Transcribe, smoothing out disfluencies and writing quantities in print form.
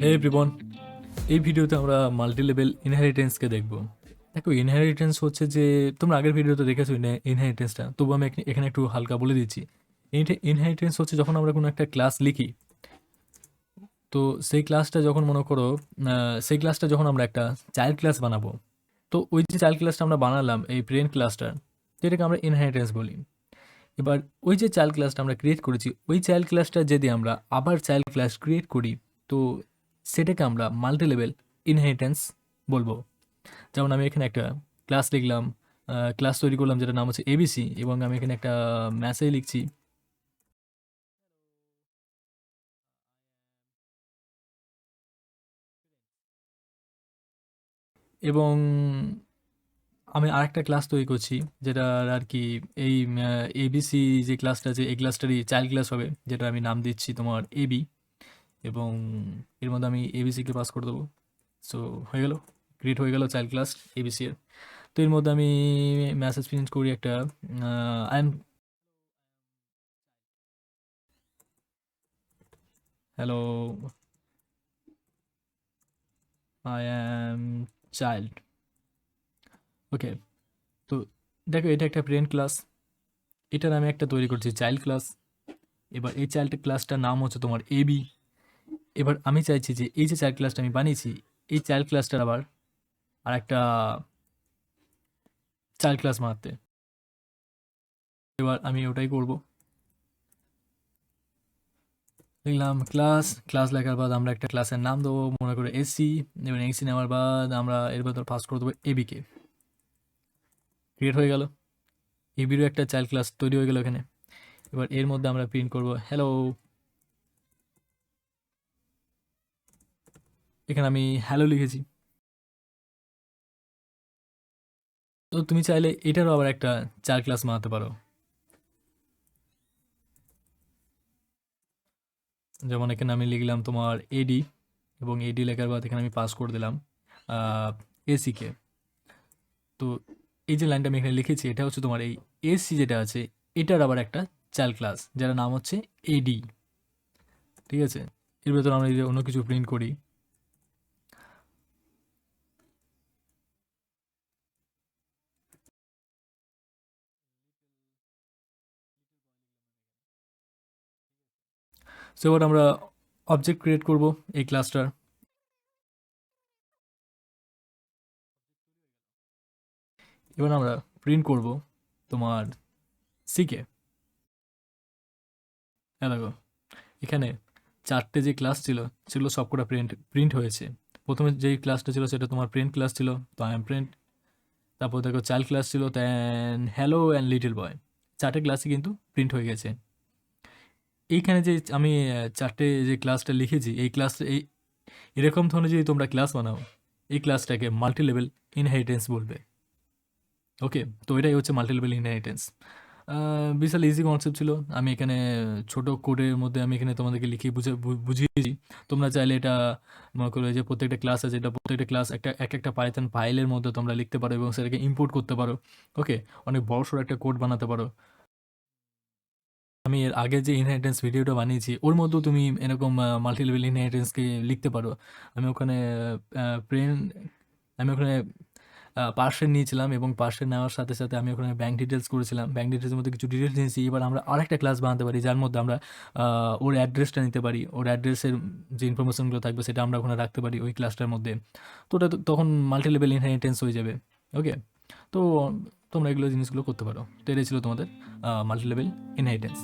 হে everyone, এই ভিডিওতে আমরা মাল্টিলেভেল ইনহেরিটেন্সকে দেখব। দেখো, ইনহেরিটেন্স হচ্ছে যে তোমরা আগের ভিডিওতে দেখেছো ইনহেরিটেন্সটা, তবু আমি এখানে একটু হালকা বলে দিচ্ছি। ইনহেরিটেন্স হচ্ছে যখন আমরা কোনো একটা ক্লাস লিখি, তো সেই ক্লাসটা যখন মনে করো সেই ক্লাসটা যখন আমরা একটা চাইল্ড ক্লাস বানাবো, তো ওই যে চাইল্ড ক্লাসটা আমরা বানালাম এই প্রেন্ট ক্লাসটা, যেটাকে আমরা ইনহেরিটেন্স বলি। এবার ওই যে চাইল্ড ক্লাসটা আমরা ক্রিয়েট করেছি, ওই চাইল্ড ক্লাসটা যদি আমরা আবার চাইল্ড ক্লাস ক্রিয়েট করি, তো সেটাকে আমরা মাল্টিলেভেল ইনহেরিটেন্স বলবো। যেমন আমি এখানে একটা ক্লাস লিখলাম, ক্লাস তৈরি করলাম যেটা নাম হচ্ছে এবিসি, এবং আমি এখানে একটা মেসেজ লিখছি এবং আমি আরেকটা ক্লাস তৈরি করছি যেটা আর কি এই এবিসি যে ক্লাসটা আছে এই ক্লাসটারই চাইল্ড ক্লাস হবে, যেটা আমি নাম দিচ্ছি তোমার এবি, এবং এর মধ্যে আমি এবিসিকে পাস করে দেবো। সো হয়ে গেল, ক্রিয়েট হয়ে গেল চাইল্ড ক্লাস এবিসি এর। তো এর মধ্যে আমি মেসেজ প্রিন্ট করি একটা, I am hello, I am child. Okay, তো দেখো এটা একটা প্রেন্ট ক্লাস, এটার আমি একটা তৈরি করছি চাইল্ড ক্লাস। এবার এই চাইল্ড ক্লাসটার নাম হচ্ছে তোমার এবি। এবার আমি চাইছি যে এই যে চাইল্ড ক্লাসটা আমি বানিয়েছি, এই চাইল্ড ক্লাসটার আবার আর একটা চাইল্ড ক্লাস বানাতে। এবার আমি ওটাই করব, লিখলাম ক্লাস। ক্লাস লেখার বাদ আমরা একটা ক্লাসের নাম দেবো, মনে করে এসি। এবার এসি নেওয়ার বাদ আমরা এর ভেতর পাস করে দেবো এবিকে। ক্রিয়েট হয়ে গেল, এবিরও একটা চাইল্ড ক্লাস তৈরি হয়ে গেল এখানে। এবার এর মধ্যে আমরা প্রিন্ট করব হ্যালো। এখানে আমি হ্যালো লিখেছি। তো তুমি চাইলে এটারও আবার একটা চাইল্ড ক্লাস বানাতে পারো, যেমন এখানে আমি লিখলাম তোমার এডি, এবং এডি লেখার বাদ এখানে আমি পাস করে দিলাম এসিকে। তো এই যে লাইনটা আমি এখানে লিখেছি, এটা হচ্ছে তোমার এই এসি যেটা আছে, এটার আবার একটা চাইল্ড ক্লাস যার নাম হচ্ছে এডি। ঠিক আছে, এর ভেতর আমরা যদি অন্য কিছু প্রিন্ট করি, সো এবার আমরা অবজেক্ট ক্রিয়েট করব এই ক্লাসটার। এবার আমরা প্রিন্ট করব তোমার সিকে। হ্যাঁ দেখো, এখানে চারটে যে ক্লাস ছিল সেগুলো সবকটা প্রিন্ট হয়েছে। প্রথমে যেই ক্লাসটা ছিল সেটা তোমার প্রিন্ট ক্লাস ছিল, তো আই এম প্রিন্ট। তারপর দেখো চাইল্ড ক্লাস ছিল, দেন হ্যালো অ্যান্ড লিটল বয়। চারটে ক্লাসই কিন্তু প্রিন্ট হয়ে গেছে। এইখানে যে আমি চারটে যে ক্লাসটা লিখেছি, এই ক্লাসটা এরকম ধরনের যদি তোমরা ক্লাস বানাও, এই ক্লাসটাকে মাল্টিলেভেল ইনহেরিটেন্স বলবে। ওকে, তো এটাই হচ্ছে মাল্টিলেভেল ইনহেরিটেন্স। বিশাল ইজি কনসেপ্ট ছিল। আমি এখানে ছোট কোডের মধ্যে আমি এখানে তোমাদেরকে লিখে বুঝিয়েছি। তোমরা চাইলে এটা মনে করো যে প্রত্যেকটা ক্লাস আছে, এটা প্রত্যেকটা ক্লাস একটা পাইথন ফাইলের মধ্যে তোমরা লিখতে পারো এবং সেটাকে ইম্পোর্ট করতে পারো। ওকে, অনেক বড়সড় একটা কোড বানাতে পারো। আমি এর আগে যে ইনহেরিটেন্স ভিডিওটা বানিয়েছি ওর মধ্যেও তুমি এরকম মাল্টিলেভেল ইনহেরিটেন্সকে লিখতে পারো। আমি ওখানে প্রেন আমি ওখানে পার্সেন্ট নিয়েছিলাম, এবং পার্সেন্ট নেওয়ার সাথে সাথে আমি ওখানে ব্যাঙ্ক ডিটেলস করেছিলাম। ব্যাঙ্ক ডিটেলসের মধ্যে কিছু ডিটেলস নিয়েছি। এবার আমরা আরেকটা ক্লাস বানাতে পারি যার মধ্যে আমরা ওর অ্যাড্রেসটা নিতে পারি, ওর অ্যাড্রেসের যে ইনফরমেশনগুলো থাকবে সেটা আমরা ওখানে রাখতে পারি ওই ক্লাসটার মধ্যে। তো ওটা তখন মাল্টিলেভেল ইনহেরিটেন্স হয়ে যাবে। ওকে, তো তোমরা এগুলো জিনিসগুলো করতে পারো। তো এটাই ছিল তোমাদের মাল্টিলেভেল ইনহেরিটেন্স।